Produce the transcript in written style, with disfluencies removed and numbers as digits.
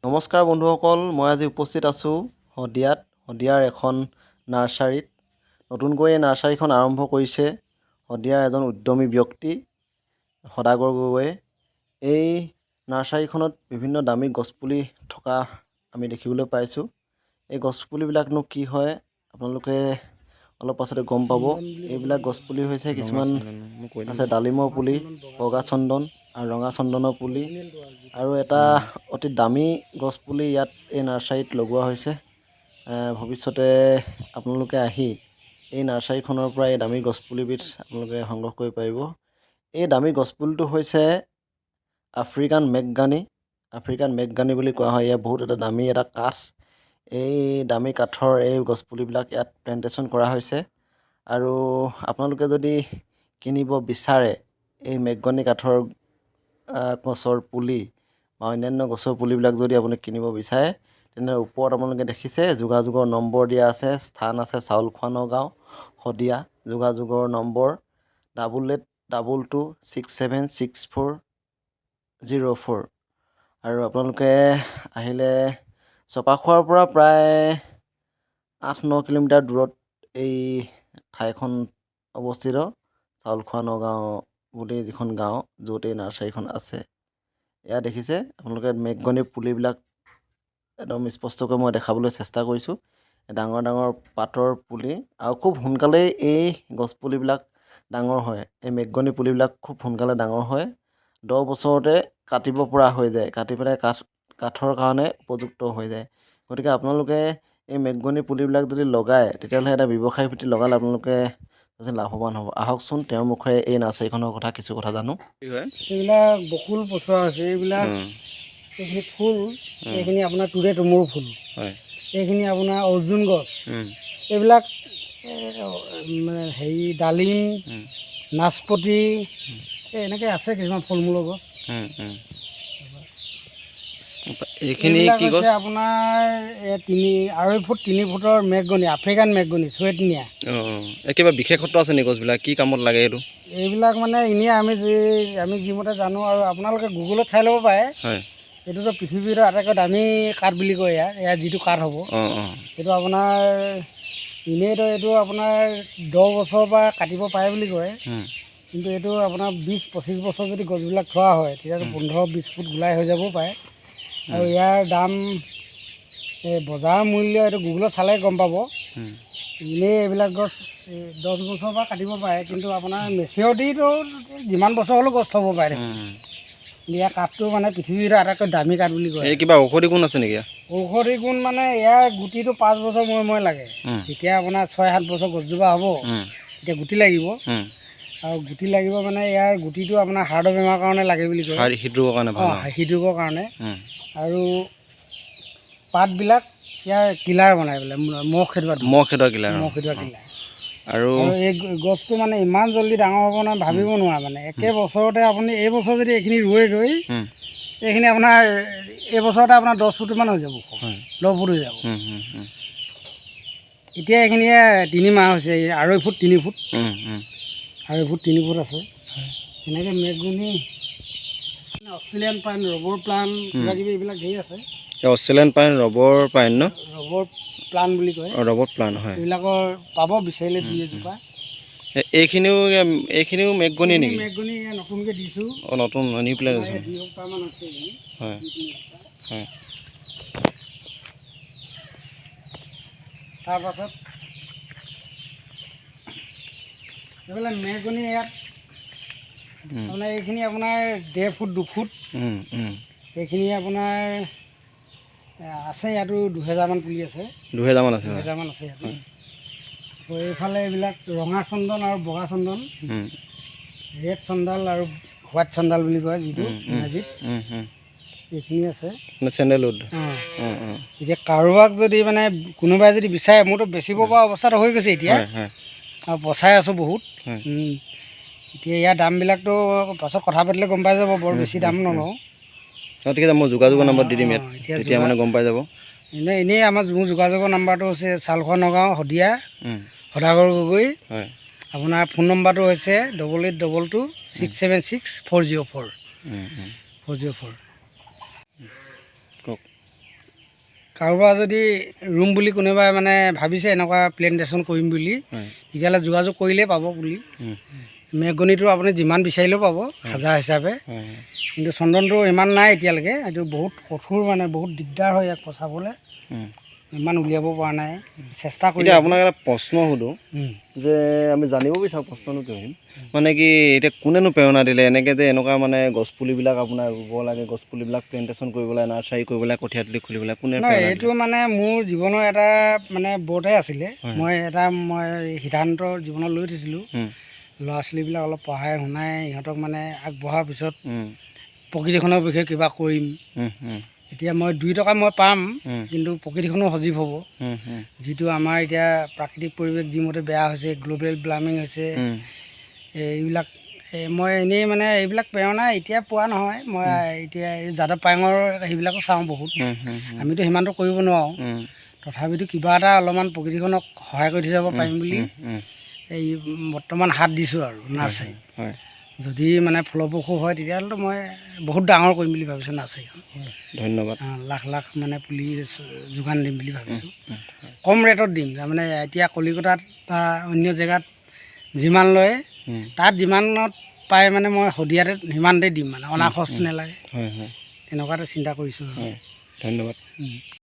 নমস্কাৰ বন্ধুসকল, মই আজি উপস্থিত আছোঁ শদিয়াৰ এখন নাৰ্চাৰীত। নতুনকৈ এই নাৰ্চাৰীখন আৰম্ভ কৰিছে শদিয়াৰ এজন উদ্যমী ব্যক্তি সদাগৰ গগৈয়ে। এই নাৰ্চাৰীখনত বিভিন্ন দামী গছপুলি থকা আমি দেখিবলৈ পাইছোঁ। এই গছপুলিবিলাকনো কি হয় আপোনালোকে অলপ পাছতে গম পাব। এইবিলাক গছপুলি হৈছে কিছুমান আছে ডালিমৰ পুলি, বগা চন্দন আৰু ৰঙা চন্দনৰ পুলি, আৰু এটা অতি দামী গছপুলি ইয়াত এই নাৰ্চাৰীত লগোৱা হৈছে। ভৱিষ্যতে আপোনালোকে আহি এই নাৰ্চাৰীখনৰ পৰা এই দামী গছপুলিবিধ আপোনালোকে সংগ্ৰহ কৰিব পাৰিব। এই দামী গছপুলিটো হৈছে আফ্ৰিকান মেঘগানি বুলি কোৱা হয়। ইয়াৰ বহুত এটা দামী এটা কাঠ। এই দামী কাঠৰ এই গছপুলিবিলাক ইয়াত প্লেণ্টেশ্যন কৰা হৈছে। আৰু আপোনালোকে যদি কিনিব বিচাৰে এই মেঘগনি কাঠৰ গছৰ পুলি বা অন্যান্য গছৰ পুলিবিলাক যদি আপুনি কিনিব বিচাৰে, তেনে ওপৰত আপোনালোকে দেখিছে যোগাযোগৰ নম্বৰ দিয়া আছে। স্থান আছে চাউলখোৱা নগাঁও শদিয়া। যোগাযোগৰ নম্বৰ 8822676404। আৰু আপোনালোকে আহিলে চপাখোৱাৰ পৰা প্ৰায় 8-9 কিলোমিটাৰ দূৰত এই ঠাইখন অৱস্থিত, চাউলখোৱা নগাঁও বুলি যিখন গাঁও, য'ত এই নাৰ্চাৰীখন আছে। এয়া দেখিছে আপোনালোকে মেঘগনি পুলিবিলাক একদম স্পষ্টকৈ মই দেখাবলৈ চেষ্টা কৰিছোঁ। ডাঙৰ ডাঙৰ পাতৰ পুলি, আৰু খুব সোনকালেই এই গছপুলিবিলাক ডাঙৰ হয়। এই মেঘগনি পুলিবিলাক খুব সোনকালে ডাঙৰ হয়। 10 বছৰতে কাটিব পৰা হৈ যায়, কাটি পেলাই কাঠৰ কাৰণে উপযুক্ত হৈ যায়। গতিকে আপোনালোকে এই মেঘগনি পুলিবিলাক যদি লগায়, তেতিয়াহ'লে এটা ব্যৱসায় ভিত্তিত লগালে আপোনালোকে লাভৱান হ'ব। আহকচোন তেওঁৰ মুখেৰে এই নাৰ্চাৰীখনৰ কথা কিছু কথা জানো। এইবিলাক বকুল পচোৱা হৈছে। এইবিলাক এইখিনি ফুল, এইখিনি আপোনাৰ তুৰে তুমুৰ ফুল, এইখিনি আপোনাৰ অৰ্জুন গছ, এইবিলাক মানে হেৰি ডালিম, নাচপতি, এনেকৈ আছে কিছুমান ফল মূলৰ গছ। এইখিনি কি গছ? আপোনাৰ 2.5 ফুট 3 ফুটৰ মেঘগনি, আফ্ৰিকান মেঘগনি, চুৱেটনিয়া। কিবা বিশেষত্ব আছে নেকি গছবিলাক? কি কামত লাগে এইটো? এইবিলাক মানে এনেই আমি যিমতে জানো, আৰু আপোনালোকে গুগলত চাই ল'ব পাৰে। এইটোতো পৃথিৱীৰ আটাইতকৈ দামী কাঠ বুলি কয়। ইয়াৰ যিটো কাঠ হ'ব, সেইটো আপোনাৰ এনেইতো এইটো আপোনাৰ 10 বছৰৰ পৰা কাটিব পাৰে বুলি কয়। কিন্তু এইটো আপোনাৰ 20-25 বছৰ যদি গছবিলাক থোৱা হয়, তেতিয়াতো 15-20 ফুট গোলাই হৈ যাবও পাৰে। আৰু ইয়াৰ দাম বজাৰ মূল্য এইটো গুগলত চালে গম পাব। এনেই এইবিলাক গছ 10 বছৰৰ পৰা কাটিব পাৰে, কিন্তু আপোনাৰ মেচিয়ৰিটিটো যিমান বছৰ হ'লেও গছ থ'ব পাৰে। ইয়াৰ কাঠটো মানে পৃথিৱীৰ আটাইতকৈ দামী কাঠ বুলি কয়। কিবা ঔষধি গুণ আছে নেকি? ঔষধি গুণ মানে ইয়াৰ গুটিটো 5 বছৰ মূৰে লাগে। যেতিয়া আপোনাৰ 6-7 বছৰ গছজোপা হ'ব, তেতিয়া গুটি লাগিব। আৰু গুটি লাগিব মানে ইয়াৰ গুটিটো আপোনাৰ হাৰ্টৰ বেমাৰৰ কাৰণে লাগে বুলি কয়। হৃদৰোগৰ কাৰণে। আৰু পাতবিলাক ইয়াৰ কিলাৰ বনাই পেলাই, মহ খেদোৱা কিলাৰ। আৰু এই গছটো মানে ইমান জল্দি ডাঙৰ হ'ব নহয়, ভাবিব নোৱাৰে। মানে একে বছৰতে আপুনি এই বছৰ যদি এইখিনি ৰুৱে গৈ, এইখিনি আপোনাৰ এই বছৰতে আপোনাৰ 10 ফুটমান হৈ যাব, 10 ফুট হৈ যাব। এতিয়া এইখিনিয়ে 3 মাহ হৈছে, 2.5 ফুট 3 ফুট, 2.5 ফুট 3 ফুট আছে। এনেকৈ মেঘগনি, অষ্ট্ৰেলিয়ান পাইন, ৰবৰ প্লান, কিবা কিবি এইবিলাক ধেৰ আছে। অষ্ট্ৰেলিয়ান পাইন, ৰবৰ পাইন ন? ৰবৰ প্লান বুলি কয়। ৰবৰ প্লান, হয়। এইবিলাকৰ পাব বিচাৰিলে 2-এজোপা। এইখিনিও মেঘগনি নেকি? মেঘগনি নতুনকৈ দিছোঁ। নতুন নি পেলাই আছে। 2 সপ্তাহমান আছে। হয়, হয়। তাৰপাছত এইবিলাক মেঘগনি ইয়াত আপোনাৰ এইখিনি আপোনাৰ 1.5 ফুট 2 ফুট, এইখিনি আপোনাৰ আছে। ইয়াতো 2000মান পুলি আছে। 2000মান আছে ইয়াত। আকৌ এইফালে এইবিলাক ৰঙা চন্দন আৰু বগা চন্দন, ৰেড চন্দাল আৰু হোৱাইট চন্দাল বুলি কয় যিটো ইংৰাজীত, এইখিনি আছে। চেণ্ডেলউড। এতিয়া কাৰোবাক যদি মানে কোনোবাই যদি বিচাৰে, মোৰতো বেচিব পৰা অৱস্থাত হৈ গৈছে এতিয়া, আৰু পচাই আছোঁ বহুত। এতিয়া ইয়াৰ দামবিলাকতো পাছত কথা পাতিলে গম পাই যাব, বৰ বেছি দাম নলওঁ। ঠিক আছে, মই যোগাযোগৰ নম্বৰ দি দিম ইয়াত, তেতিয়া মানে গম পাই যাব। এনেই মোৰ যোগাযোগৰ নাম্বাৰটো হৈছে চাউলখোৱা নগাঁও শদিয়া, সদাগৰ গগৈ। আপোনাৰ ফোন নম্বৰটো হৈছে 8822676404। কাৰোবাৰ যদি ৰুম বুলি কোনোবাই মানে ভাবিছে এনেকুৱা প্লেণ্টেশ্যন কৰিম বুলি, তেতিয়াহ'লে যোগাযোগ কৰিলেই পাব পুলি। মেঘগনিটো আপুনি যিমান বিচাৰিলেও পাব হাজাৰ হিচাপে, কিন্তু চন্দনটো ইমান নাই এতিয়ালৈকে। এইটো বহুত কঠোৰ, মানে বহুত দিগদাৰ হয় ইয়াক পচাবলৈ, ইমান উলিয়াব পৰা নাই, চেষ্টা কৰি। এতিয়া আপোনাক এটা প্ৰশ্ন সোধোঁ যে আমি জানিব বিচাৰোঁ, প্ৰশ্নটো কৰিম মানে কি, এতিয়া কোনেনো প্ৰেৰণা দিলে এনেকৈ যে এনেকুৱা মানে গছপুলিবিলাক আপোনাৰ ৰুব লাগে, গছপুলিবিলাক প্লেণ্টেশ্যন কৰিব লাগে, নাৰ্চাৰী কৰিব লাগে, কঠীয়া তলি খুলিব লাগে, কোনে নহয়, এইটো মানে মোৰ জীৱনৰ এটা মানে বৰ্ডে আছিলে। মই সিদ্ধান্ত জীৱনত লৈ থৈছিলোঁ, ল'ৰা ছোৱালীবিলাক অলপ পঢ়াই শুনাই ইহঁতক মানে আগবঢ়াৰ পিছত প্ৰকৃতিখনৰ বিষয়ে কিবা কৰিম। এতিয়া মই 2 টকা মই পাম, কিন্তু প্ৰকৃতিখনো সজীৱ হ'ব। যিটো আমাৰ এতিয়া প্ৰাকৃতিক পৰিৱেশ যিমতে বেয়া হৈছে, গ্ল'বেল ৱাৰ্মিং হৈছে, এইবিলাক মই এনেই মানে এইবিলাক প্ৰেৰণা এতিয়া পোৱা নহয়। মই এতিয়া এই যাদৱ পায়েঙৰ সেইবিলাকো চাওঁ বহুত। আমিতো সিমানটো কৰিব নোৱাৰোঁ, তথাপিতো কিবা এটা অলপমান প্ৰকৃতিখনক সহায় কৰি থৈ যাব পাৰিম বুলি এই বৰ্তমান হাত দিছোঁ আৰু নাৰ্চাৰীত। যদি মানে ফলপ্ৰসূ হয় তেতিয়াহ'লেতো মই বহুত ডাঙৰ কৰিম বুলি ভাবিছোঁ নাৰ্চাৰীখন। ধন্যবাদ। লাখ লাখ মানে পুলি যোগান দিম বুলি ভাবিছোঁ। কম ৰেটত দিম, তাৰমানে এতিয়া কলিকতাত বা অন্য জেগাত যিমান লয়, তাত যিমানত পাই মানে মই শদিয়াতে সিমানতে দিম, মানে অনা খৰচ নালাগে। তেনেকুৱা এটা চিন্তা কৰিছোঁ। ধন্যবাদ।